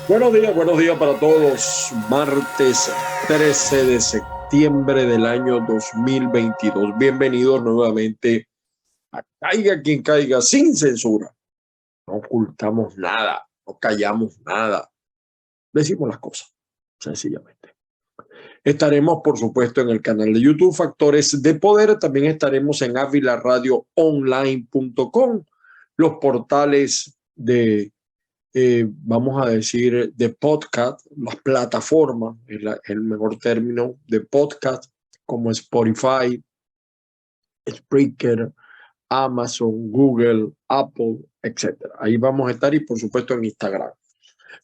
Buenos días para todos. Martes 13 de septiembre del año 2022. Bienvenidos nuevamente a Caiga quien caiga sin censura. No ocultamos nada, no callamos nada. Decimos las cosas, sencillamente. Estaremos, por supuesto, en el canal de YouTube Factores de Poder. También estaremos en avilaradioonline.com, los portales de vamos a decir, de podcast, las plataformas, el mejor término, de podcast, como Spotify, Spreaker, Amazon, Google, Apple, etcétera. Ahí vamos a estar y, por supuesto, en Instagram.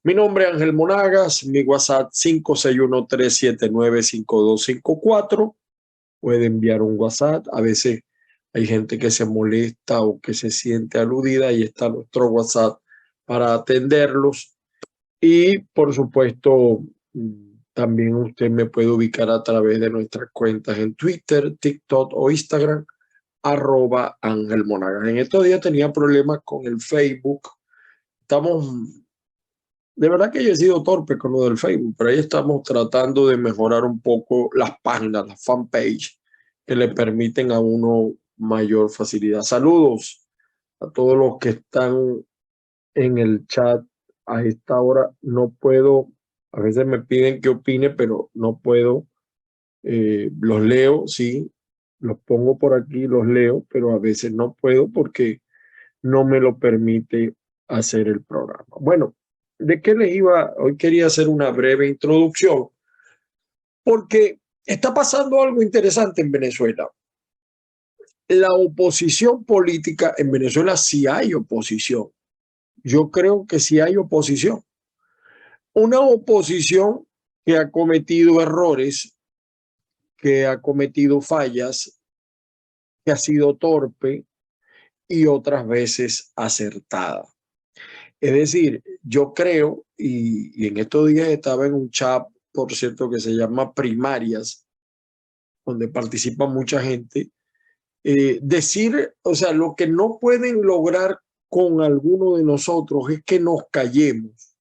Mi nombre es Ángel Monagas, mi WhatsApp 561-379-5254. Puede enviar un WhatsApp. A veces hay gente que se molesta o que se siente aludida. Ahí está nuestro WhatsApp para atenderlos. Y por supuesto, también usted me puede ubicar a través de nuestras cuentas en Twitter, TikTok o Instagram, @Ángel Monagas. En estos días tenía problemas con el Facebook. De verdad que yo he sido torpe con lo del Facebook, pero ahí estamos tratando de mejorar un poco las páginas, las fanpage, que le permiten a uno mayor facilidad. Saludos a todos los que están en el chat a esta hora. No puedo, a veces me piden que opine, pero no puedo. Los leo, sí, los pongo por aquí, los leo, pero a veces no puedo porque no me lo permite hacer el programa. Bueno, ¿de qué les iba? Hoy quería hacer una breve introducción porque está pasando algo interesante en Venezuela. La oposición política en Venezuela, sí hay oposición. Yo creo que sí hay oposición. Una oposición que ha cometido errores, que ha cometido fallas, que ha sido torpe y otras veces acertada. Es decir, yo creo, y en estos días estaba en un chat, por cierto, que se llama Primarias, donde participa mucha gente, decir, o sea, lo que no pueden lograr con alguno de nosotros es que nos callemos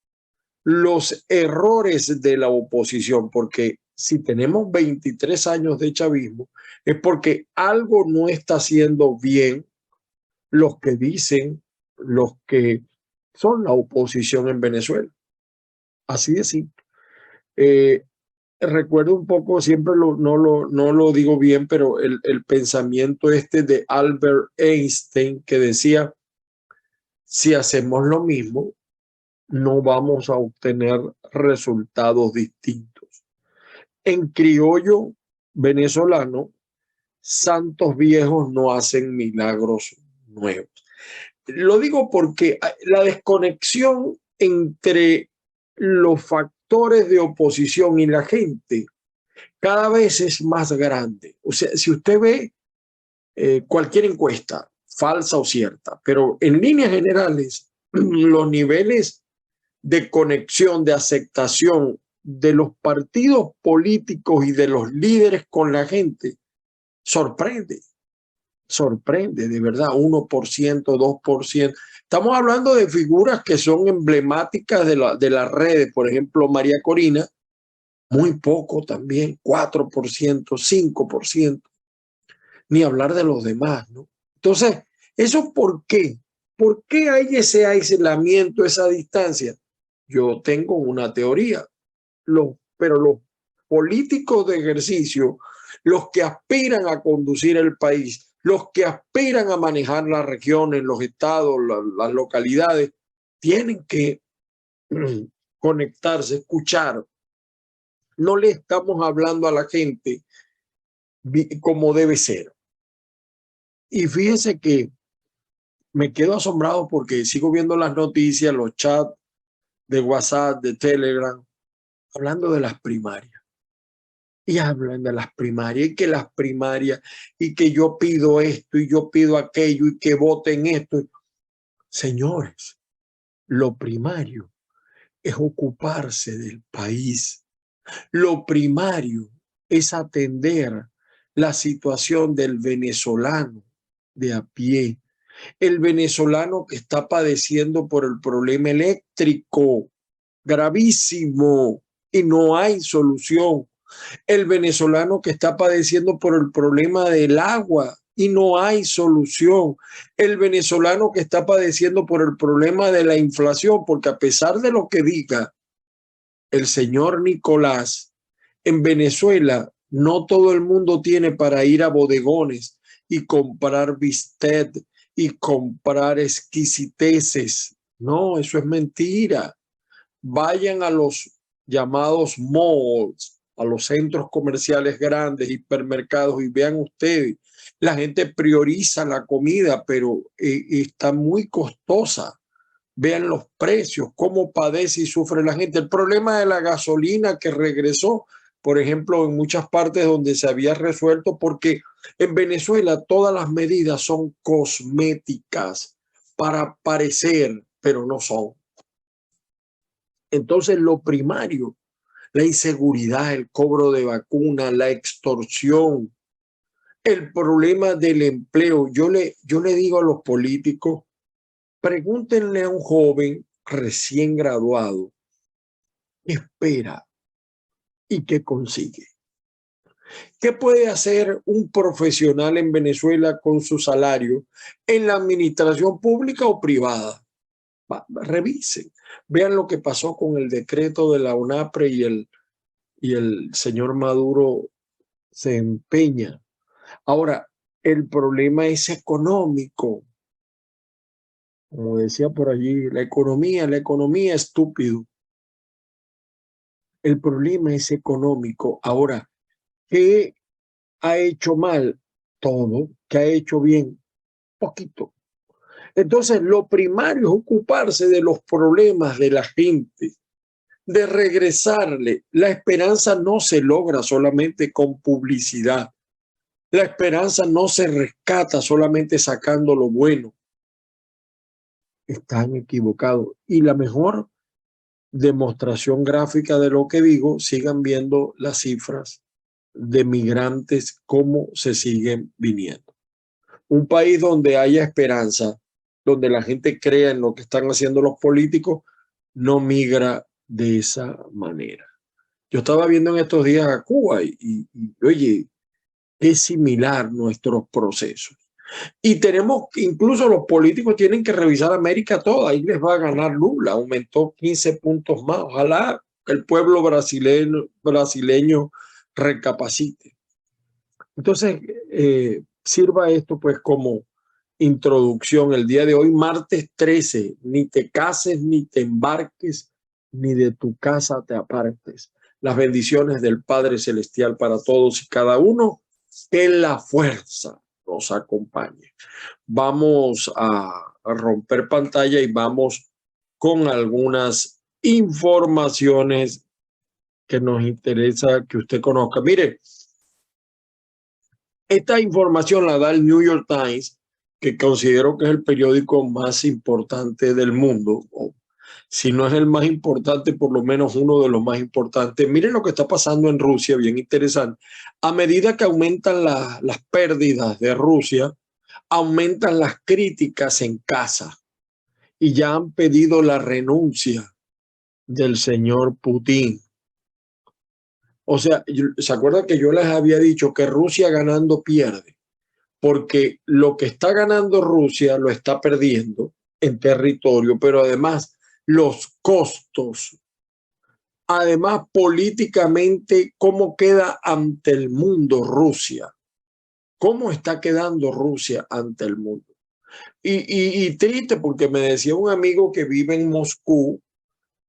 los errores de la oposición, porque si tenemos 23 años de chavismo, es porque algo no está haciendo bien los que dicen, los que son la oposición en Venezuela. Así de simple. Eh, Recuerdo un poco, siempre no lo digo bien, pero el pensamiento este de Albert Einstein que decía, si hacemos lo mismo, no vamos a obtener resultados distintos. En criollo venezolano, santos viejos no hacen milagros nuevos. Lo digo porque la desconexión entre los factores de oposición y la gente cada vez es más grande. O sea, si usted ve cualquier encuesta, falsa o cierta, pero en líneas generales, los niveles de conexión, de aceptación de los partidos políticos y de los líderes con la gente, sorprende, sorprende, de verdad, 1%, 2%. Estamos hablando de figuras que son emblemáticas de las redes, por ejemplo, María Corina, muy poco también, 4%, 5%, ni hablar de los demás, ¿no? Entonces, ¿eso por qué? ¿Por qué hay ese aislamiento, esa distancia? Yo tengo una teoría, pero los políticos de ejercicio, los que aspiran a conducir el país, los que aspiran a manejar las regiones, los estados, las localidades, tienen que conectarse, escuchar. No le estamos hablando a la gente como debe ser. Y fíjense que me quedo asombrado porque sigo viendo las noticias, los chats de WhatsApp, de Telegram, hablando de las primarias. Y hablan de las primarias, y que las primarias, y que yo pido esto, y yo pido aquello, y que voten esto. Señores, lo primario es ocuparse del país. Lo primario es atender la situación del venezolano de a pie, el venezolano que está padeciendo por el problema eléctrico. gravísimo, y no hay solución. El venezolano que está padeciendo por el problema del agua y no hay solución. El venezolano que está padeciendo por el problema de la inflación, porque a pesar de lo que diga el señor Nicolás, en Venezuela no todo el mundo tiene para ir a bodegones y comprar bistec y comprar exquisiteces. No, eso es mentira. Vayan a los llamados malls, a los centros comerciales grandes, hipermercados, y vean ustedes, la gente prioriza la comida, pero está muy costosa. Vean los precios, cómo padece y sufre la gente. El problema de la gasolina que regresó, por ejemplo, en muchas partes donde se había resuelto, porque en Venezuela todas las medidas son cosméticas para parecer, pero no son. Entonces, lo primario, la inseguridad, el cobro de vacunas, la extorsión, el problema del empleo. Yo le digo a los políticos, pregúntenle a un joven recién graduado qué espera y qué consigue. ¿Qué puede hacer un profesional en Venezuela con su salario en la administración pública o privada? Revisen, vean lo que pasó con el decreto de la UNAPRE y el señor Maduro se empeña. Ahora, el problema es económico. Como decía por allí, la economía estúpido. El problema es económico. Ahora, ¿qué ha hecho mal? Todo. ¿Qué ha hecho bien? Poquito. Entonces, lo primario es ocuparse de los problemas de la gente, de regresarle. La esperanza no se logra solamente con publicidad. La esperanza no se rescata solamente sacando lo bueno. Están equivocados. Y la mejor demostración gráfica de lo que digo, sigan viendo las cifras de migrantes, cómo se siguen viniendo. Un país donde haya esperanza, donde la gente crea en lo que están haciendo los políticos, no migra de esa manera. Yo estaba viendo en estos días a Cuba oye, es similar nuestros procesos. Y tenemos, incluso los políticos tienen que revisar América toda. Ahí les va a ganar Lula, aumentó 15 puntos más. Ojalá el pueblo brasileño recapacite. Entonces, sirva esto pues como introducción el día de hoy, martes 13. Ni te cases, ni te embarques, ni de tu casa te apartes. Las bendiciones del Padre Celestial para todos y cada uno. Que la fuerza nos acompañe. Vamos a romper pantalla y vamos con algunas informaciones que nos interesa que usted conozca. Mire, esta información la da el New York Times, que considero que es el periódico más importante del mundo, o si no es el más importante, por lo menos uno de los más importantes. Miren lo que está pasando en Rusia, bien interesante. A medida que aumentan las pérdidas de Rusia, aumentan las críticas en casa y ya han pedido la renuncia del señor Putin. O sea, ¿se acuerdan que yo les había dicho que Rusia ganando pierde? Porque lo que está ganando Rusia lo está perdiendo en territorio, pero además los costos, además políticamente, ¿cómo queda ante el mundo Rusia? ¿Cómo está quedando Rusia ante el mundo? Y triste porque me decía un amigo que vive en Moscú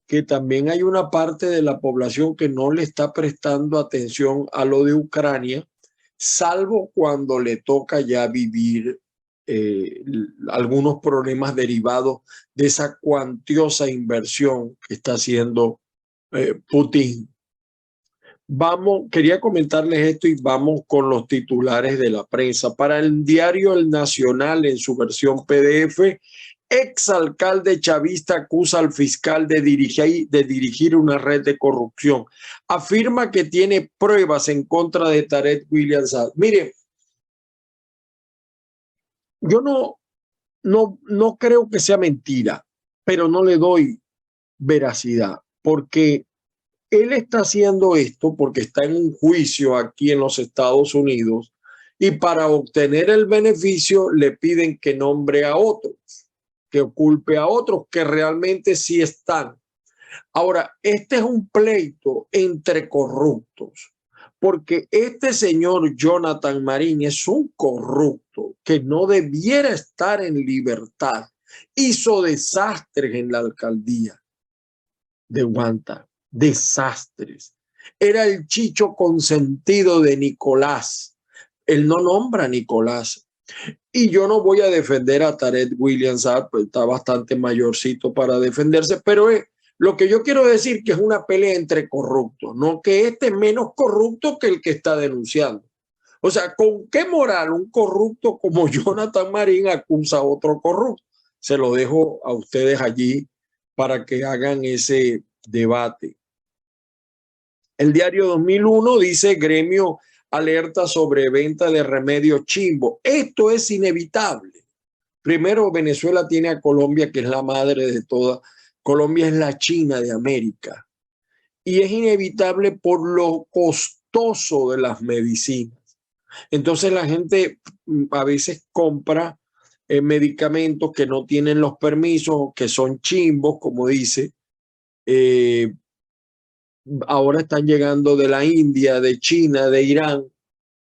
que también hay una parte de la población que no le está prestando atención a lo de Ucrania, salvo cuando le toca ya vivir algunos problemas derivados de esa cuantiosa inversión que está haciendo Putin. Quería comentarles esto y vamos con los titulares de la prensa. Para el diario El Nacional, en su versión PDF, exalcalde chavista acusa al fiscal de dirigir una red de corrupción. Afirma que tiene pruebas en contra de Tarek William Saad. Mire, yo no creo que sea mentira, pero no le doy veracidad. porque él está haciendo esto porque está en un juicio aquí en los Estados Unidos y para obtener el beneficio le piden que nombre a otros, que culpe a otros que realmente sí están. Ahora, este es un pleito entre corruptos, porque este señor Jonathan Marín es un corrupto que no debiera estar en libertad. Hizo desastres en la alcaldía de Guanta, desastres. Era el chicho consentido de Nicolás. Él no nombra a Nicolás. Y yo no voy a defender a Tarek Williams, pues está bastante mayorcito para defenderse, pero lo que yo quiero decir que es una pelea entre corruptos, no que este es menos corrupto que el que está denunciando. O sea, ¿con qué moral un corrupto como Jonathan Marín acusa a otro corrupto? Se lo dejo a ustedes allí para que hagan ese debate. El diario 2001 dice: gremio alerta sobre venta de remedios chimbo. Esto es inevitable. Primero, Venezuela tiene a Colombia, que es la madre de todas. Colombia es la China de América. Y es inevitable por lo costoso de las medicinas. Entonces la gente a veces compra medicamentos que no tienen los permisos, que son chimbos, como dice. Ahora están llegando de la India, de China, de Irán.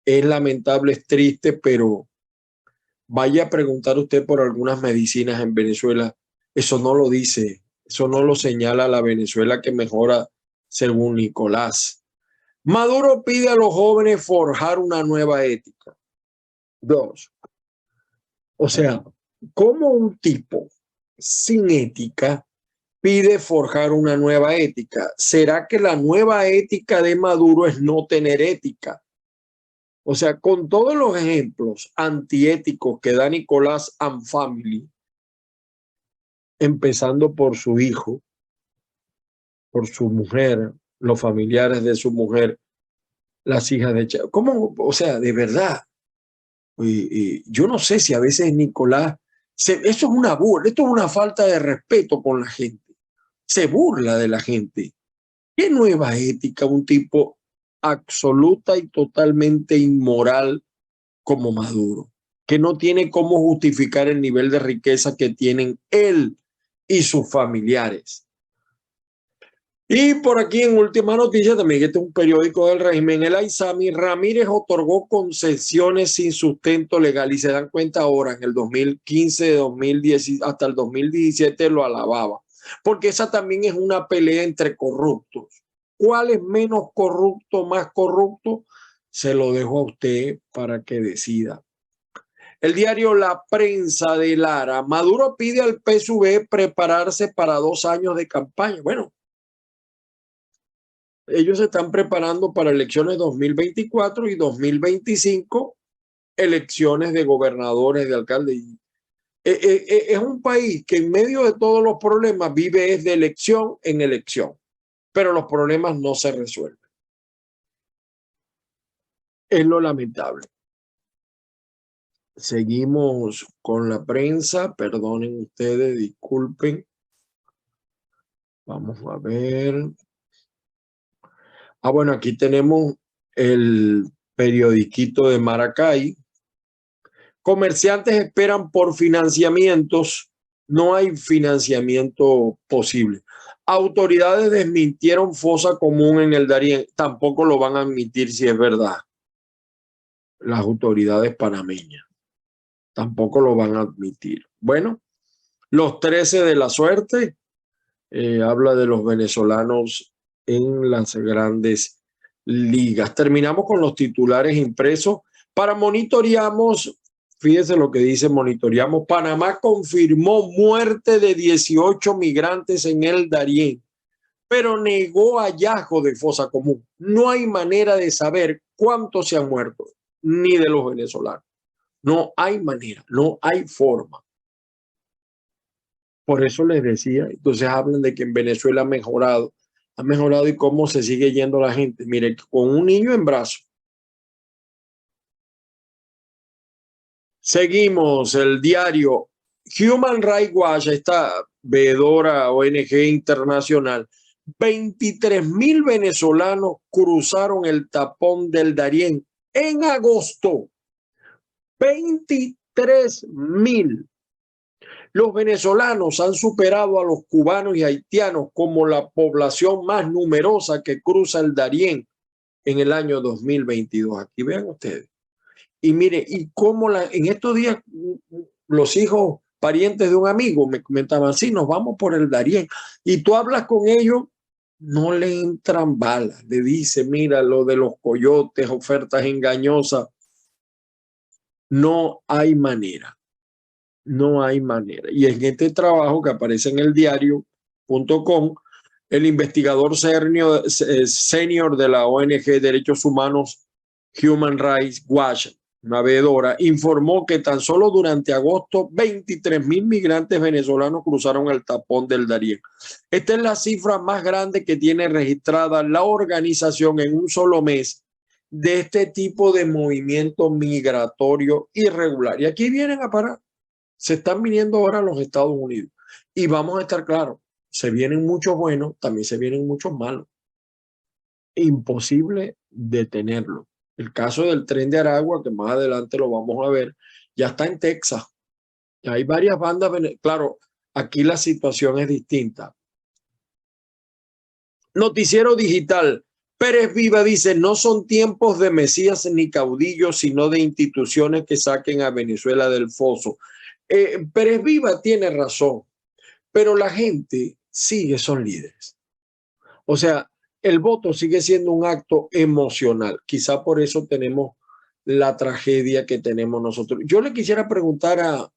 Es lamentable, es triste, pero vaya a preguntar usted por algunas medicinas en Venezuela. Eso no lo dice, eso no lo señala la Venezuela que mejora según Nicolás. Maduro pide a los jóvenes forjar una nueva ética. Dos. O sea, ¿cómo un tipo sin ética pide forjar una nueva ética? ¿Será que la nueva ética de Maduro es no tener ética? O sea, con todos los ejemplos antiéticos que da Nicolás and Family, empezando por su hijo, por su mujer, los familiares de su mujer, las hijas de Chávez. ¿Cómo? O sea, de verdad. Yo no sé si a veces Nicolás, eso es una burla, esto es una falta de respeto con la gente. Se burla de la gente. ¿Qué nueva ética un tipo absoluta y totalmente inmoral como Maduro, que no tiene cómo justificar el nivel de riqueza que tienen él y sus familiares? Y por aquí en última noticia, también que este es un periódico del régimen, el Aizami Ramírez otorgó concesiones sin sustento legal y se dan cuenta ahora, en el 2015, 2010, hasta el 2017 lo alababa, porque esa también es una pelea entre corruptos. ¿Cuál es menos corrupto, más corrupto? Se lo dejo a usted para que decida. El diario La Prensa de Lara: Maduro pide al PSUV prepararse para 2 años de campaña. Bueno, ellos se están preparando para elecciones 2024 y 2025, elecciones de gobernadores, de alcaldes. Es un país que en medio de todos los problemas vive es de elección en elección, pero los problemas no se resuelven. Es lo lamentable. Seguimos con la prensa, perdonen ustedes, disculpen. Vamos a ver. Bueno, aquí tenemos el periodiquito de Maracay. Comerciantes esperan por financiamientos. No hay financiamiento posible. Autoridades desmintieron fosa común en el Darién. Tampoco lo van a admitir si es verdad. Las autoridades panameñas tampoco lo van a admitir. Bueno, los 13 de la suerte. Habla de los venezolanos en las grandes ligas. Terminamos con los titulares impresos. Para monitoreamos, fíjese lo que dice monitoreamos: Panamá confirmó muerte de 18 migrantes en el Darién, pero negó hallazgo de fosa común. No hay manera de saber cuántos se han muerto, ni de los venezolanos. No hay manera, no hay forma. Por eso les decía, entonces hablan de que en Venezuela ha mejorado y cómo se sigue yendo la gente. Mire, con un niño en brazos. Seguimos el diario Human Rights Watch, esta veedora ONG internacional, 23.000 venezolanos cruzaron el tapón del Darién en agosto. 23.000. Los venezolanos han superado a los cubanos y haitianos como la población más numerosa que cruza el Darién en el año 2022. Aquí vean ustedes. Y mire, y cómo en estos días los hijos parientes de un amigo me comentaban, sí, nos vamos por el Darién. Y tú hablas con ellos, no le entran balas. Le dice, mira, lo de los coyotes, ofertas engañosas. No hay manera. No hay manera. Y en este trabajo que aparece en el diario.com, el investigador senior de la ONG Derechos Humanos Human Rights Watch, una veedora, informó que tan solo durante agosto 23.000 migrantes venezolanos cruzaron el tapón del Darién. Esta es la cifra más grande que tiene registrada la organización en un solo mes de este tipo de movimiento migratorio irregular. Y aquí vienen a parar. Se están viniendo ahora a los Estados Unidos. Y vamos a estar claros, se vienen muchos buenos, también se vienen muchos malos. Imposible detenerlo. El caso del tren de Aragua, que más adelante lo vamos a ver, ya está en Texas. Ya hay varias bandas. Claro, aquí la situación es distinta. Noticiero digital. Pérez Viva dice, no son tiempos de mesías ni caudillos, sino de instituciones que saquen a Venezuela del foso. Pérez Viva tiene razón, pero la gente son líderes. O sea, el voto sigue siendo un acto emocional. Quizá por eso tenemos la tragedia que tenemos nosotros. Yo le quisiera preguntar a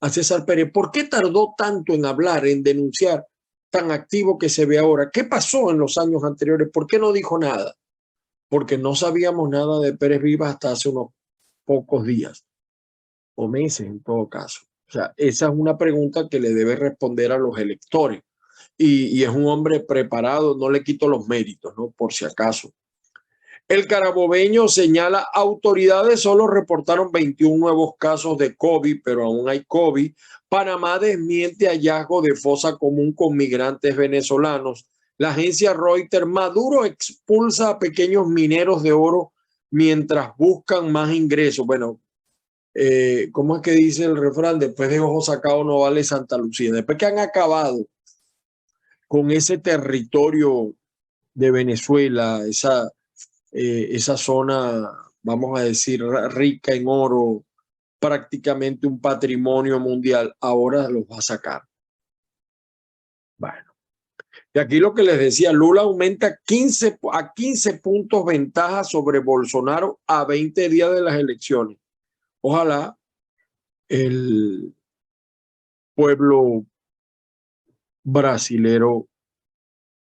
César Pérez, ¿por qué tardó tanto en hablar, en denunciar, tan activo que se ve ahora? ¿Qué pasó en los años anteriores? ¿Por qué no dijo nada? Porque no sabíamos nada de Pérez Viva hasta hace unos pocos días o meses en todo caso. O sea, esa es una pregunta que le debe responder a los electores. Y es un hombre preparado, no le quito los méritos, ¿no? Por si acaso. El carabobeño señala, autoridades solo reportaron 21 nuevos casos de COVID, pero aún hay COVID. Panamá desmiente hallazgo de fosa común con migrantes venezolanos. La agencia Reuters, Maduro expulsa a pequeños mineros de oro mientras buscan más ingresos. Bueno, ¿cómo es que dice el refrán? Después de ojo sacado no vale Santa Lucía. Después que han acabado con ese territorio de Venezuela, esa zona, vamos a decir, rica en oro, prácticamente un patrimonio mundial, ahora los va a sacar. Bueno, y aquí lo que les decía, Lula aumenta a 15 puntos ventaja sobre Bolsonaro a 20 días de las elecciones. Ojalá el pueblo brasilero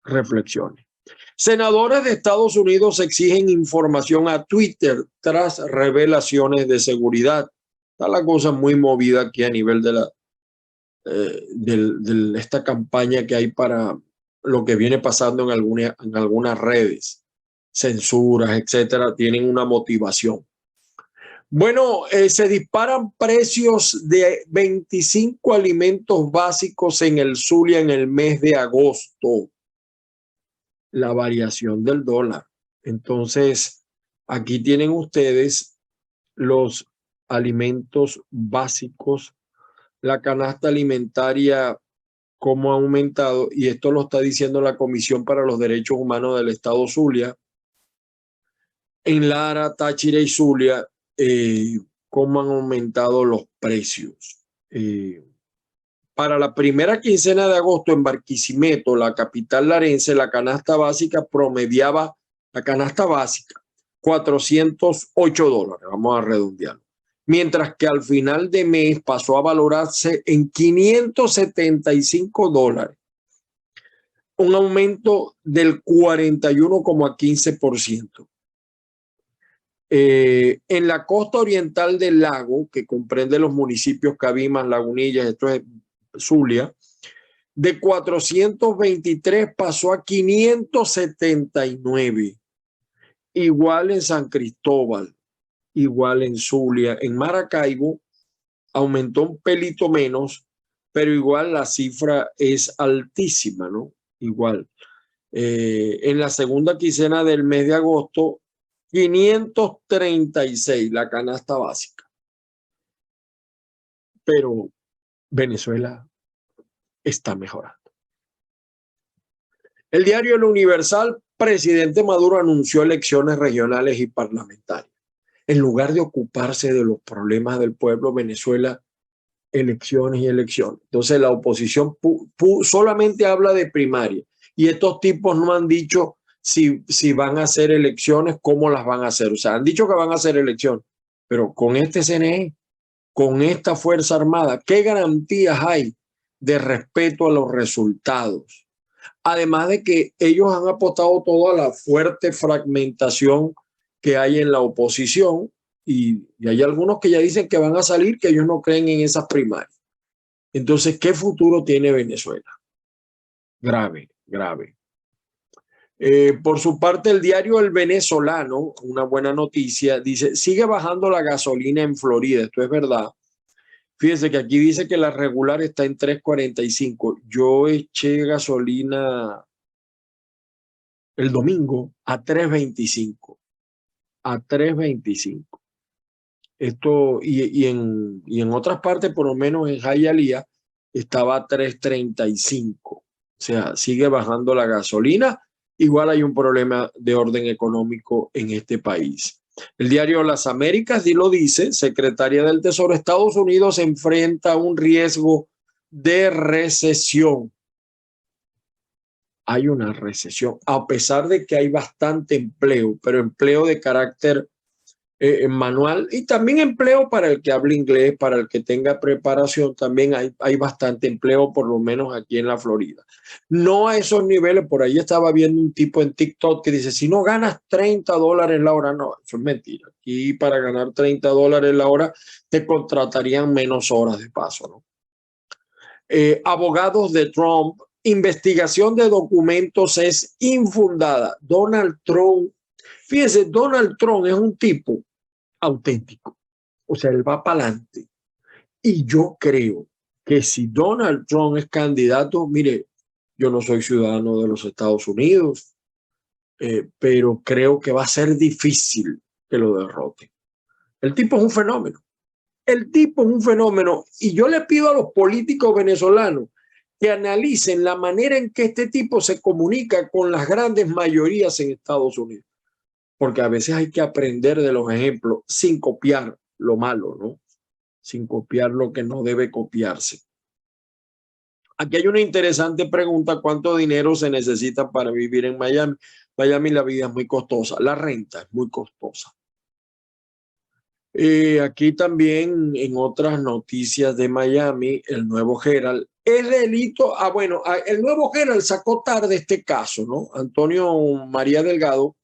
reflexione. Senadores de Estados Unidos exigen información a Twitter tras revelaciones de seguridad. Está la cosa muy movida aquí a nivel de esta campaña que hay para lo que viene pasando en algunas redes. Censuras, etcétera, tienen una motivación. Bueno, se disparan precios de 25 alimentos básicos en el Zulia en el mes de agosto. La variación del dólar. Entonces, aquí tienen ustedes los alimentos básicos, la canasta alimentaria, cómo ha aumentado, y esto lo está diciendo la Comisión para los Derechos Humanos del Estado Zulia. En Lara, Táchira y Zulia, cómo han aumentado los precios. Para la primera quincena de agosto en Barquisimeto, la capital larense, la canasta básica promediaba, la canasta básica, $408, vamos a redondearlo. Mientras que al final de mes pasó a valorarse en $575, un aumento del 41,15%. En la costa oriental del lago, que comprende los municipios Cabimas, Lagunillas, esto es Zulia, de 423 pasó a 579. Igual en San Cristóbal, igual en Zulia. En Maracaibo aumentó un pelito menos, pero igual la cifra es altísima, ¿no? Igual. En la segunda quincena del mes de agosto, 536 la canasta básica. Pero Venezuela está mejorando. El diario El Universal, presidente Maduro anunció elecciones regionales y parlamentarias. En lugar de ocuparse de los problemas del pueblo, Venezuela, elecciones y elecciones. Entonces la oposición solamente habla de primaria y estos tipos no han dicho si van a hacer elecciones, cómo las van a hacer. O sea, han dicho que van a hacer elecciones, pero con este CNE, con esta Fuerza Armada, ¿qué garantías hay de respeto a los resultados? Además de que ellos han apostado todo a la fuerte fragmentación que hay en la oposición y hay algunos que ya dicen que van a salir, que ellos no creen en esas primarias. Entonces, ¿qué futuro tiene Venezuela? Grave, grave. Por su parte, el diario El Venezolano, una buena noticia, dice, sigue bajando la gasolina en Florida. Esto es verdad. Fíjense que aquí dice que la regular está en 3.45. Yo eché gasolina el domingo a 3.25. A 3.25. Esto, y en otras partes, por lo menos en Hialeah, estaba a 3.35. O sea, sigue bajando la gasolina. Igual hay un problema de orden económico en este país. El diario Las Américas lo dice, secretaria del Tesoro, Estados Unidos enfrenta a un riesgo de recesión. Hay una recesión, a pesar de que hay bastante empleo, pero empleo de carácter manual y también empleo para el que hable inglés, para el que tenga preparación, también hay bastante empleo, por lo menos aquí en la Florida. No a esos niveles, por ahí estaba viendo un tipo en TikTok que dice, si no ganas $30 la hora, no, eso es mentira. Aquí para ganar $30 la hora te contratarían menos horas de paso, ¿no? Abogados de Trump, investigación de documentos es infundada. Donald Trump, fíjense, Donald Trump es un tipo auténtico. O sea, él va para adelante. Y yo creo que si Donald Trump es candidato, mire, yo no soy ciudadano de los Estados Unidos, pero creo que va a ser difícil que lo derrote. El tipo es un fenómeno. El tipo es un fenómeno. Y yo le pido a los políticos venezolanos que analicen la manera en que este tipo se comunica con las grandes mayorías en Estados Unidos. Porque a veces hay que aprender de los ejemplos sin copiar lo malo, ¿no? Sin copiar lo que no debe copiarse. Aquí hay una interesante pregunta: ¿cuánto dinero se necesita para vivir en Miami? Miami la vida es muy costosa, la renta es muy costosa. Aquí también en otras noticias de Miami, el nuevo Herald, es delito, bueno, el nuevo Herald sacó tarde este caso, ¿no? Antonio María Delgado,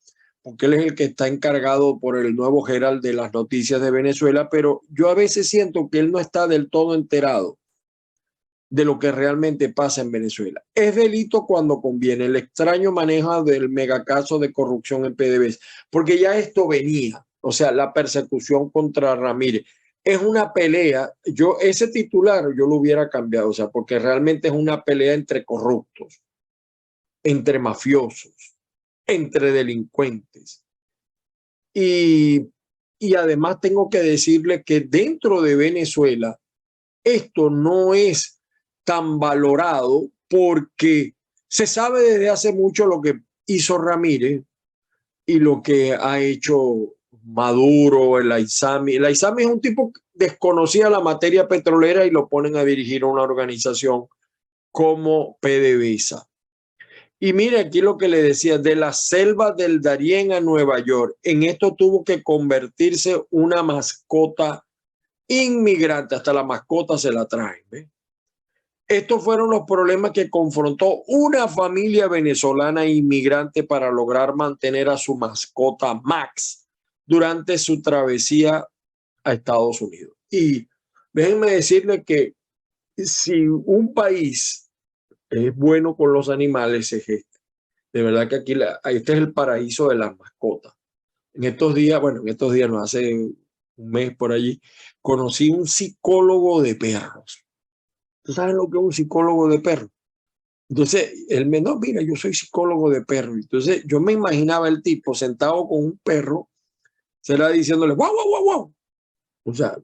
porque él es el que está encargado por el nuevo Herald de las noticias de Venezuela, pero yo a veces siento que él no está del todo enterado de lo que realmente pasa en Venezuela. Es delito cuando conviene, el extraño manejo del megacaso de corrupción en PDVSA, porque ya esto venía, o sea, la persecución contra Ramírez. Es una pelea, ese titular yo lo hubiera cambiado, o sea, porque realmente es una pelea entre corruptos, entre mafiosos, entre delincuentes. Y además tengo que decirle que dentro de Venezuela esto no es tan valorado porque se sabe desde hace mucho lo que hizo Ramírez y lo que ha hecho Maduro, el Aizami. El Aizami es un tipo que desconocía la materia petrolera y lo ponen a dirigir una organización como PDVSA. Y mire aquí lo que le decía, de la selva del Darién a Nueva York, en esto tuvo que convertirse una mascota inmigrante, hasta la mascota se la traen, ¿ve? Estos fueron los problemas que confrontó una familia venezolana inmigrante para lograr mantener a su mascota Max durante su travesía a Estados Unidos. Y déjenme decirle que si un país es bueno con los animales, es este. De verdad que aquí este es el paraíso de las mascotas. En estos días, bueno, en estos días, no hace un mes por allí, conocí un psicólogo de perros. ¿Tú sabes lo que es un psicólogo de perros? Entonces, él me, no, mira, yo soy psicólogo de perros. Entonces, yo me imaginaba el tipo sentado con un perro, será diciéndole, guau, guau, guau, guau. O sea,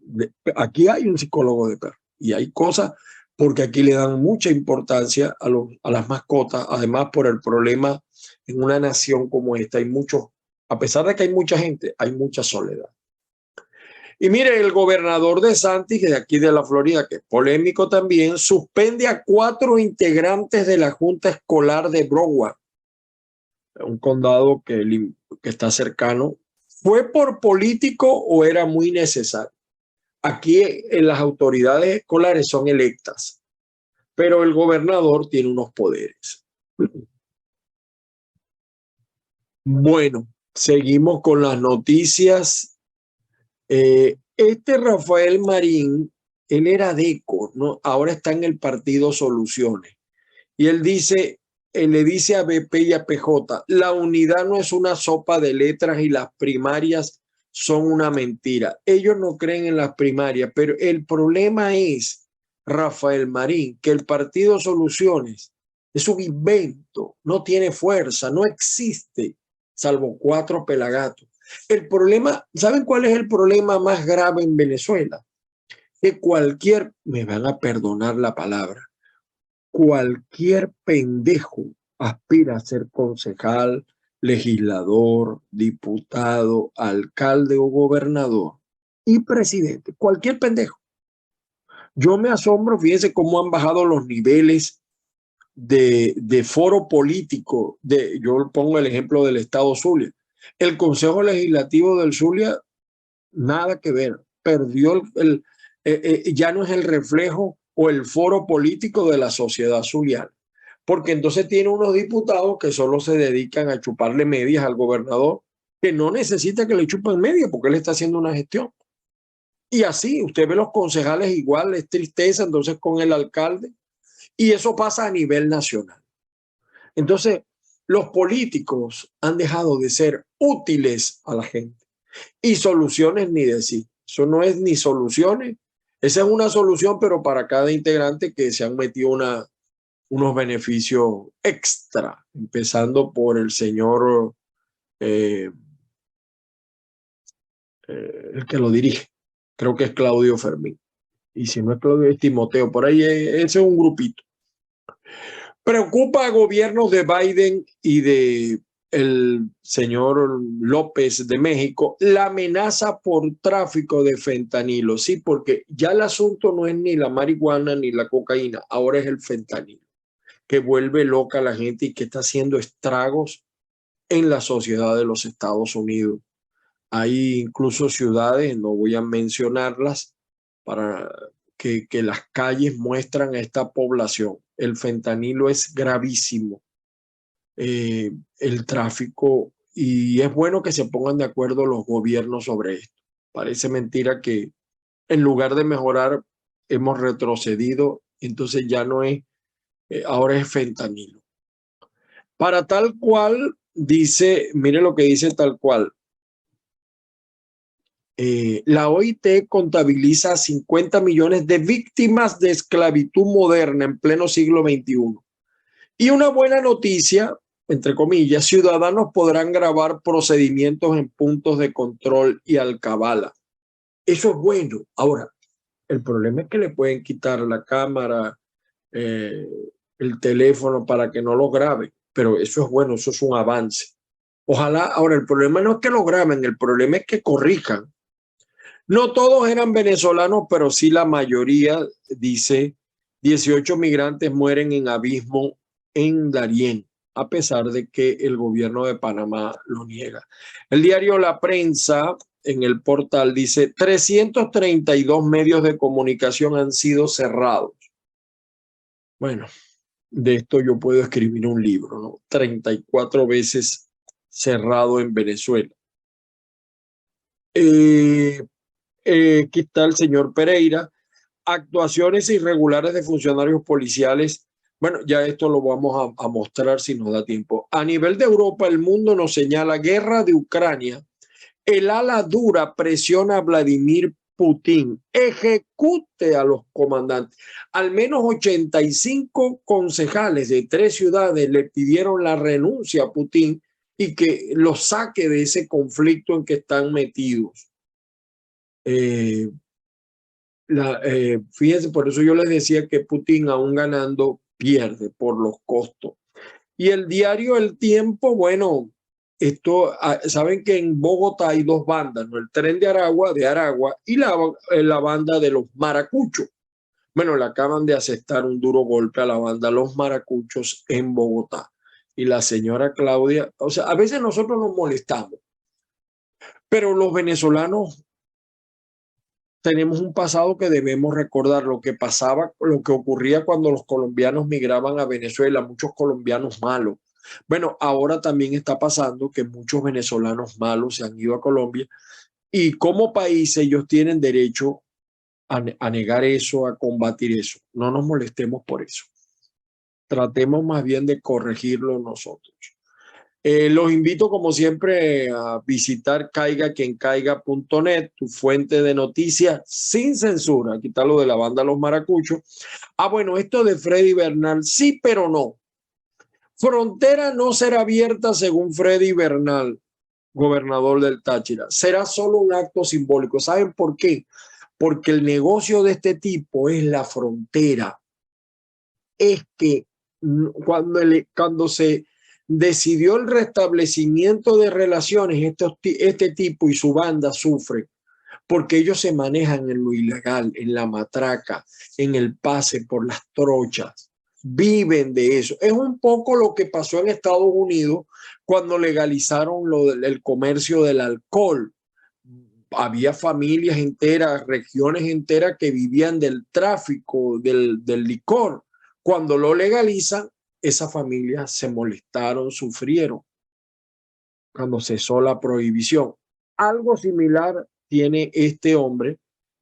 aquí hay un psicólogo de perros y hay cosas porque aquí le dan mucha importancia a las mascotas, además por el problema en una nación como esta, hay muchos, a pesar de que hay mucha gente, hay mucha soledad. Y mire, el gobernador de Santis, de aquí de la Florida, que es polémico también, suspende a 4 integrantes de la Junta Escolar de Broward, un condado que está cercano. ¿Fue por político o era muy necesario? Aquí las autoridades escolares son electas, pero el gobernador tiene unos poderes. Bueno, seguimos con las noticias. Este Rafael Marín, él era DECO, ¿no? Ahora está en el partido Soluciones. Y él dice, él le dice a BP y a PJ, la unidad no es una sopa de letras y las primarias son una mentira. Ellos no creen en las primarias, pero el problema es, Rafael Marín, que el partido Soluciones es un invento, no tiene fuerza, no existe, salvo 4 pelagatos. El problema, ¿saben cuál es el problema más grave en Venezuela? Que cualquier, me van a perdonar la palabra, cualquier pendejo aspira a ser concejal, legislador, diputado, alcalde o gobernador y presidente. Cualquier pendejo. Yo me asombro, fíjense cómo han bajado los niveles de foro político. Yo pongo el ejemplo del estado Zulia. El Consejo Legislativo del Zulia, nada que ver. Perdió ya no es el reflejo o el foro político de la sociedad zuliana, porque entonces tiene unos diputados que solo se dedican a chuparle medias al gobernador, que no necesita que le chupen medias porque él está haciendo una gestión. Y así, usted ve los concejales igual, es tristeza entonces con el alcalde, y eso pasa a nivel nacional. Entonces, los políticos han dejado de ser útiles a la gente. Y soluciones ni decir. Eso no es ni soluciones. Esa es una solución, pero para cada integrante que se han metido unos beneficios extra, empezando por el señor, el que lo dirige. Creo que es Claudio Fermín. Y si no es Claudio, es Timoteo. Por ahí ese es un grupito. Preocupa a gobiernos de Biden y de el señor López de México la amenaza por tráfico de fentanilo. Sí, porque ya el asunto no es ni la marihuana ni la cocaína, ahora es el fentanilo, que vuelve loca a la gente y que está haciendo estragos en la sociedad de los Estados Unidos. Hay incluso ciudades, no voy a mencionarlas, para que las calles muestran a esta población. El fentanilo es gravísimo, el tráfico, y es bueno que se pongan de acuerdo los gobiernos sobre esto. Parece mentira que en lugar de mejorar hemos retrocedido, entonces ya no es, ahora es fentanilo. Para tal cual, dice, mire lo que dice tal cual, la OIT contabiliza 50 millones de víctimas de esclavitud moderna en pleno siglo XXI. Y una buena noticia, entre comillas, ciudadanos podrán grabar procedimientos en puntos de control y alcabala. Eso es bueno. Ahora, el problema es que le pueden quitar la cámara, el teléfono para que no lo graben, pero eso es bueno, eso es un avance. Ojalá, ahora el problema no es que lo graben, el problema es que corrijan. No todos eran venezolanos, pero sí la mayoría, dice, 18 migrantes mueren en abismo en Darién, a pesar de que el gobierno de Panamá lo niega. El diario La Prensa, en el portal, dice, 332 medios de comunicación han sido cerrados. Bueno, de esto yo puedo escribir un libro, ¿no? 34 veces cerrado en Venezuela. Aquí está el señor Pereira. Actuaciones irregulares de funcionarios policiales. Bueno, ya esto lo vamos a mostrar si nos da tiempo. A nivel de Europa, el mundo nos señala guerra de Ucrania. El ala dura presiona a Vladimir Putin ejecute a los comandantes. Al menos 85 concejales de 3 ciudades le pidieron la renuncia a Putin y que los saque de ese conflicto en que están metidos. Fíjense, por eso yo les decía que Putin, aún ganando, pierde por los costos. Y el diario El Tiempo, bueno, saben que en Bogotá hay 2 bandas, ¿no? El Tren de Aragua y la banda de los Maracuchos. Bueno, le acaban de asestar un duro golpe a la banda Los Maracuchos en Bogotá. Y la señora Claudia, o sea, a veces nosotros nos molestamos, pero los venezolanos tenemos un pasado que debemos recordar, lo que pasaba, lo que ocurría cuando los colombianos migraban a Venezuela, muchos colombianos malos. Bueno, ahora también está pasando que muchos venezolanos malos se han ido a Colombia y como país ellos tienen derecho a negar eso, a combatir eso. No nos molestemos por eso. Tratemos más bien de corregirlo nosotros. Los invito, como siempre, a visitar caigaquiencaiga.net, tu fuente de noticias sin censura. Aquí está lo de la banda Los Maracuchos. Bueno, esto de Freddy Bernal, sí, pero no. Frontera no será abierta según Freddy Bernal, gobernador del Táchira. Será solo un acto simbólico. ¿Saben por qué? Porque el negocio de este tipo es la frontera. Es que cuando se decidió el restablecimiento de relaciones, este tipo y su banda sufren porque ellos se manejan en lo ilegal, en la matraca, en el pase por las trochas, viven de eso. Es un poco lo que pasó en Estados Unidos cuando legalizaron el comercio del alcohol. Había familias enteras, regiones enteras que vivían del tráfico del licor. Cuando lo legalizan, esas familias se molestaron, sufrieron cuando cesó la prohibición. Algo similar tiene este hombre,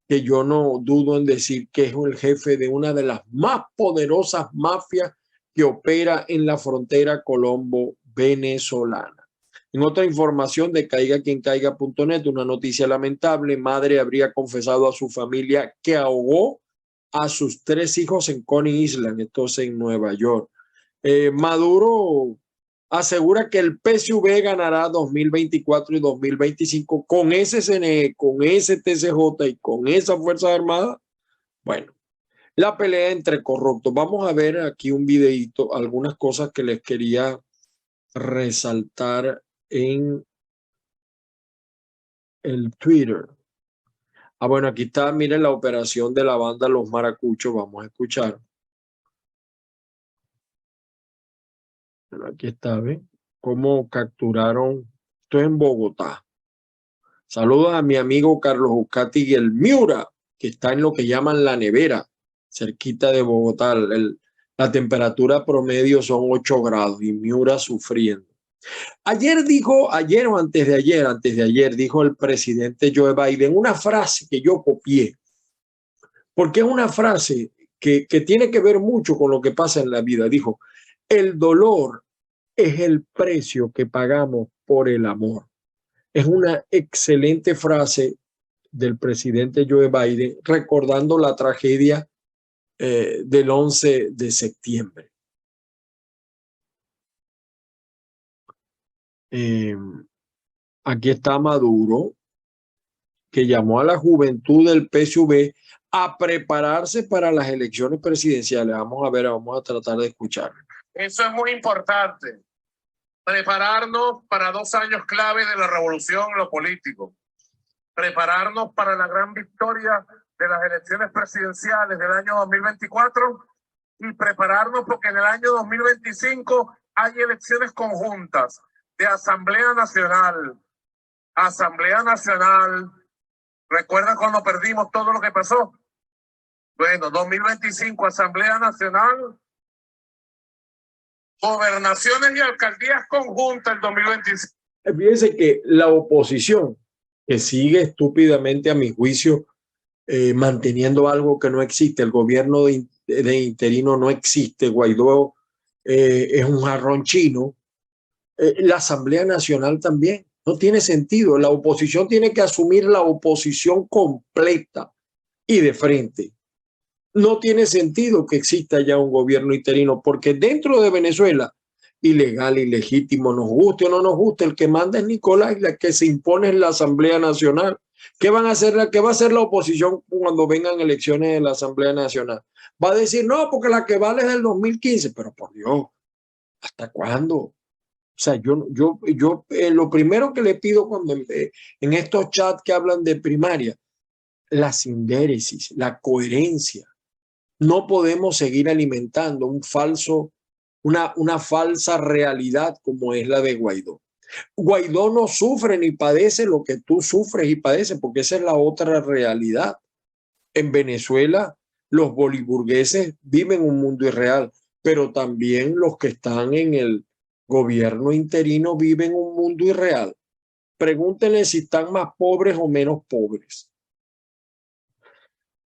que yo no dudo en decir que es el jefe de una de las más poderosas mafias que opera en la frontera colombo-venezolana. En otra información de caigaquiencaiga.net, una noticia lamentable: madre habría confesado a su familia que ahogó a sus 3 hijos en Coney Island, entonces en Nueva York. Maduro asegura que el PSV ganará 2024 y 2025 con ese CNE, con ese TCJ y con esa Fuerza Armada. Bueno, la pelea entre corruptos. Vamos a ver aquí un videito, algunas cosas que les quería resaltar en el Twitter. Bueno, aquí está, miren la operación de la banda Los Maracuchos. Vamos a escuchar. Bueno, aquí está, ¿ven? Cómo capturaron. Esto en Bogotá. Saludos a mi amigo Carlos Eucati y el Miura, que está en lo que llaman la nevera, cerquita de Bogotá. La temperatura promedio son 8 grados y Miura sufriendo. Ayer o antes de ayer, dijo el presidente Joe Biden una frase que yo copié, porque es una frase que tiene que ver mucho con lo que pasa en la vida. Dijo: el dolor es el precio que pagamos por el amor. Es una excelente frase del presidente Joe Biden, recordando la tragedia del 11 de septiembre. Aquí está Maduro, que llamó a la juventud del PSV a prepararse para las elecciones presidenciales. Vamos a ver, vamos a tratar de escuchar. Eso es muy importante. Prepararnos para 2 años clave de la revolución en lo político. Prepararnos para la gran victoria de las elecciones presidenciales del año 2024 y prepararnos porque en el año 2025 hay elecciones conjuntas de Asamblea Nacional. Asamblea Nacional. ¿Recuerdan cuando perdimos todo lo que pasó? Bueno, 2025, Asamblea Nacional, gobernaciones y alcaldías conjuntas el 2025. Fíjense que la oposición, que sigue estúpidamente, a mi juicio, manteniendo algo que no existe, el gobierno de interino no existe, Guaidó es un jarrón chino, la Asamblea Nacional también. No tiene sentido. La oposición tiene que asumir la oposición completa y de frente. No tiene sentido que exista ya un gobierno interino, porque dentro de Venezuela, ilegal, ilegítimo, nos guste o no nos guste, el que manda es Nicolás y la que se impone es la Asamblea Nacional. ¿Qué van a hacer? ¿Qué va a hacer la oposición cuando vengan elecciones de la Asamblea Nacional? Va a decir, no, porque la que vale es del 2015, pero por Dios, ¿hasta cuándo? O sea, lo primero que le pido cuando en estos chats que hablan de primaria, la sindéresis, la coherencia. No podemos seguir alimentando una falsa realidad como es la de Guaidó. Guaidó no sufre ni padece lo que tú sufres y padeces, porque esa es la otra realidad. En Venezuela, los boliburgueses viven un mundo irreal, pero también los que están en el gobierno interino viven un mundo irreal. Pregúntenle si están más pobres o menos pobres.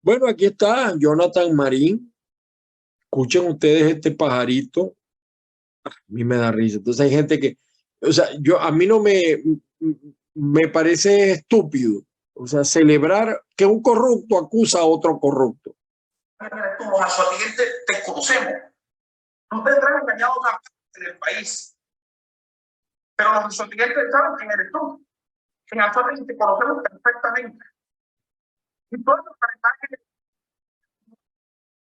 Bueno, aquí está Jonathan Marín. Escuchen ustedes este pajarito. A mí me da risa. Entonces hay gente que, o sea, a mí no me parece estúpido. O sea, celebrar que un corrupto acusa a otro corrupto. Los azotiguenses te conocemos. No tendrás engañado a una parte del país. Pero los azotiguenses saben quién eres tú. En Azotiguenses te conocemos perfectamente. Y todos los personajes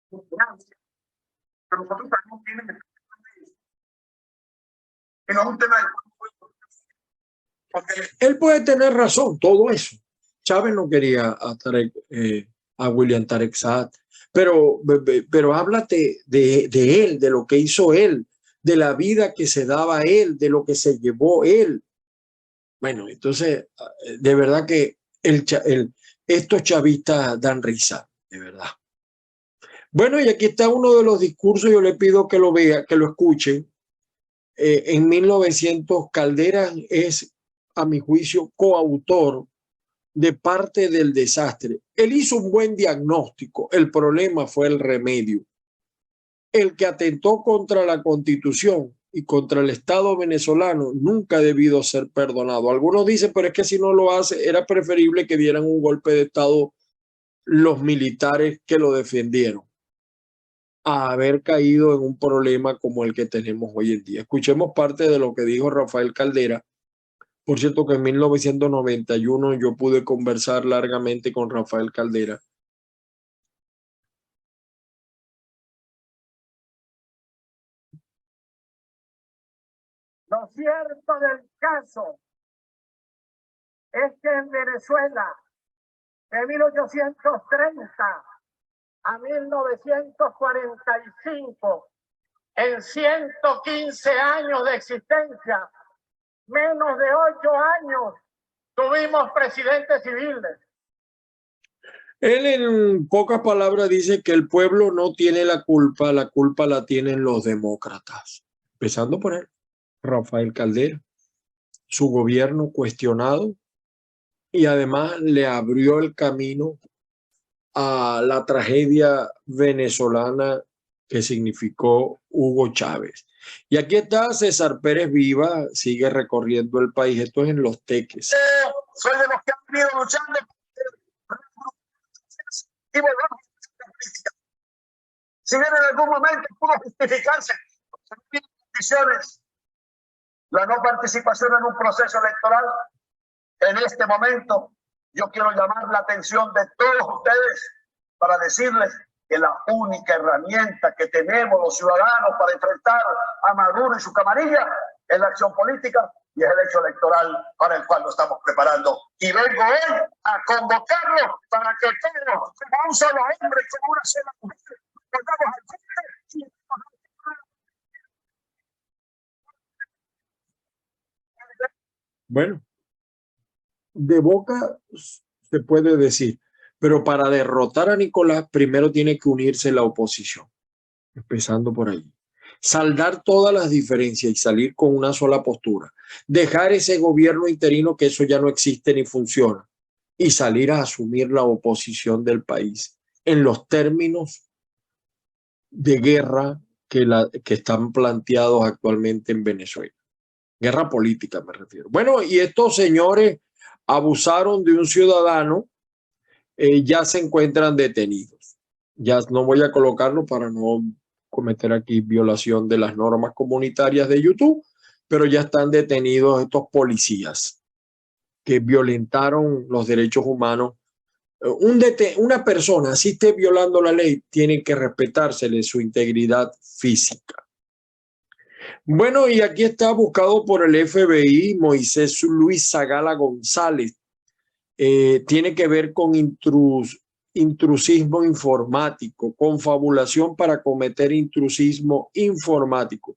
de financia que nosotros sabemos tienen que no es un tema de él puede tener razón, todo eso. Chávez no quería a William Tarek Saad, pero háblate de él, de lo que hizo él, de la vida que se daba él, de lo que se llevó él. Bueno, entonces, de verdad que estos chavistas dan risa, de verdad. Bueno, y aquí está uno de los discursos, yo le pido que lo vea, que lo escuchen. En 1900, Caldera es, a mi juicio, coautor de parte del desastre. Él hizo un buen diagnóstico, el problema fue el remedio. El que atentó contra la Constitución y contra el Estado venezolano nunca ha debido ser perdonado. Algunos dicen, pero es que si no lo hace, era preferible que dieran un golpe de Estado los militares que lo defendieron a haber caído en un problema como el que tenemos hoy en día. Escuchemos parte de lo que dijo Rafael Caldera. Por cierto que en 1991 yo pude conversar largamente con Rafael Caldera. Lo cierto del caso es que en Venezuela, de 1830 a 1945, en 115 años de existencia, menos de 8 años, tuvimos presidentes civiles. Él en pocas palabras dice que el pueblo no tiene la culpa la tienen los demócratas. Empezando por él, Rafael Caldera, su gobierno cuestionado y además le abrió el camino a la tragedia venezolana que significó Hugo Chávez. Y aquí está César Pérez Viva, sigue recorriendo el país. Esto es en Los Teques. Soy de los que han venido luchando y volvemos a la política. Si bien en algún momento pudo justificarse condiciones la no participación en un proceso electoral, en este momento yo quiero llamar la atención de todos ustedes para decirles que la única herramienta que tenemos los ciudadanos para enfrentar a Maduro y su camarilla es la acción política y es el hecho electoral para el cual nos estamos preparando. Y vengo hoy a convocarlos para que todos, como un solo hombre, como una sola mujer, volvamos al frente. Bueno, de boca se puede decir, pero para derrotar a Nicolás primero tiene que unirse la oposición, empezando por ahí. Saldar todas las diferencias y salir con una sola postura. Dejar ese gobierno interino que eso ya no existe ni funciona y salir a asumir la oposición del país en los términos de guerra que están planteados actualmente en Venezuela. Guerra política me refiero. Bueno, y estos señores abusaron de un ciudadano, ya se encuentran detenidos. Ya no voy a colocarlo para no cometer aquí violación de las normas comunitarias de YouTube, pero ya están detenidos estos policías que violentaron los derechos humanos. Una persona, si esté violando la ley, tiene que respetársele su integridad física. Bueno, y aquí está buscado por el FBI Moisés Luis Zagala González. Tiene que ver con intrusismo informático, confabulación para cometer intrusismo informático.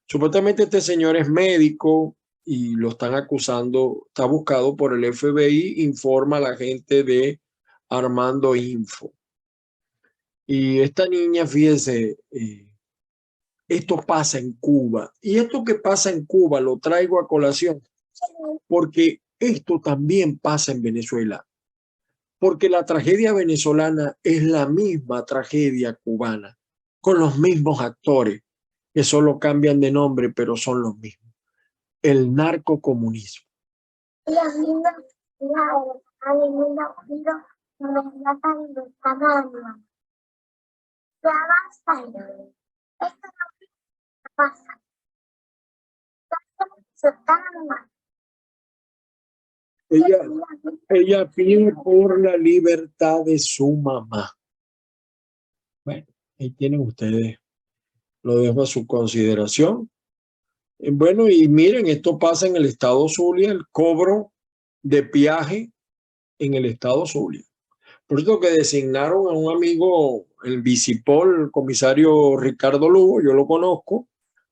Supuestamente este señor es médico y lo están acusando, está buscado por el FBI, informa a la gente de Armando Info. Y esta niña, fíjese, esto pasa en Cuba. Y esto que pasa en Cuba lo traigo a colación porque esto también pasa en Venezuela. Porque la tragedia venezolana es la misma tragedia cubana, con los mismos actores, que solo cambian de nombre, pero son los mismos. El narcocomunismo. Ella pide por la libertad de su mamá. Bueno, ahí tienen ustedes, lo dejo a su consideración. Bueno, y miren, esto pasa en el estado Zulia, el cobro de peaje en el estado Zulia. Por eso que designaron a un amigo, el Vicipol, el comisario Ricardo Lugo, yo lo conozco,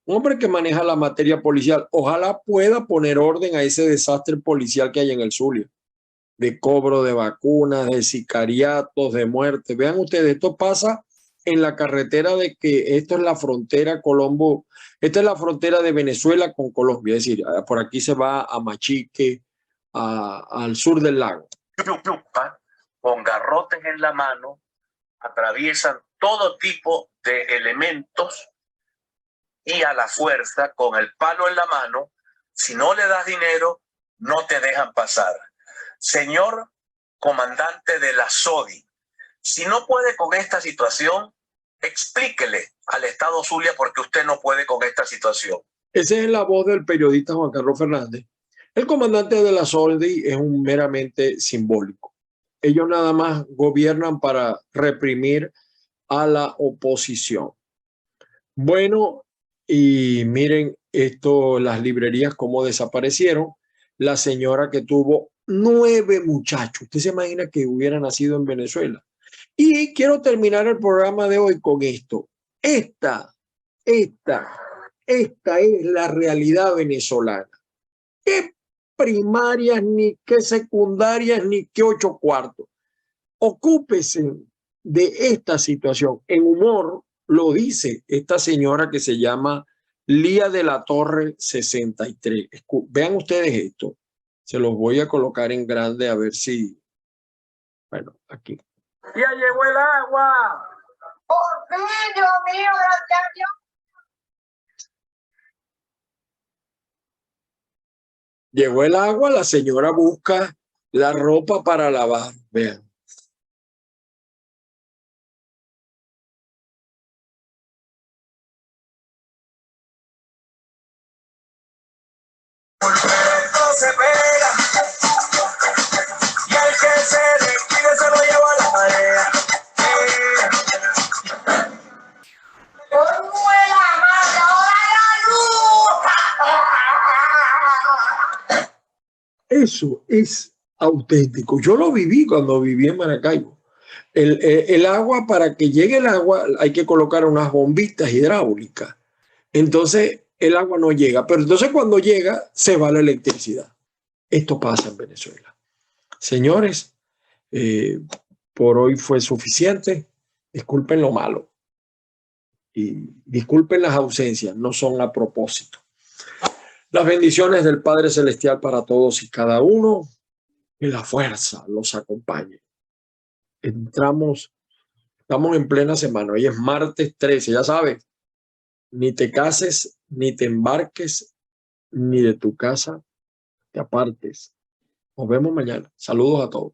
un hombre que maneja la materia policial. Ojalá pueda poner orden a ese desastre policial que hay en el Zulia, de cobro de vacunas, de sicariatos, de muerte. Vean ustedes, esto pasa en la carretera de que esto es la frontera Colombo, esta es la frontera de Venezuela con Colombia, es decir, por aquí se va a Machique, al sur del lago. Con garrotes en la mano, atraviesan todo tipo de elementos y a la fuerza, con el palo en la mano, si no le das dinero, no te dejan pasar. Señor comandante de la SODI, si no puede con esta situación, explíquele al Estado Zulia por qué usted no puede con esta situación. Esa es la voz del periodista Juan Carlos Fernández. El comandante de la SODI es un meramente simbólico. Ellos nada más gobiernan para reprimir a la oposición. Bueno, y miren esto, las librerías cómo desaparecieron. La señora que tuvo 9 muchachos. Usted se imagina que hubiera nacido en Venezuela. Y quiero terminar el programa de hoy con esto. Esta es la realidad venezolana. ¿Qué primarias, ni qué secundarias, ni qué 8 cuartos? Ocúpese de esta situación. En humor lo dice esta señora que se llama Lía de la Torre 63. Vean ustedes esto. Se los voy a colocar en grande a ver si... Bueno, aquí. ¡Ya llegó el agua! ¡Por fin, Dios mío, gracias a Dios! Llegó el agua, la señora busca la ropa para lavar. Vean. Se pega y el que se despide se lo lleva a la marea. Eso es auténtico. Yo lo viví cuando viví en Maracaibo. El agua, para que llegue el agua, hay que colocar unas bombitas hidráulicas. Entonces, el agua no llega. Pero entonces cuando llega, se va la electricidad. Esto pasa en Venezuela. Señores, por hoy fue suficiente. Disculpen lo malo. Y disculpen las ausencias, no son a propósito. Las bendiciones del Padre Celestial para todos y cada uno. Que la fuerza los acompañe. Estamos en plena semana. Hoy es martes 13, ya sabes. Ni te cases, ni te embarques, ni de tu casa te apartes. Nos vemos mañana. Saludos a todos.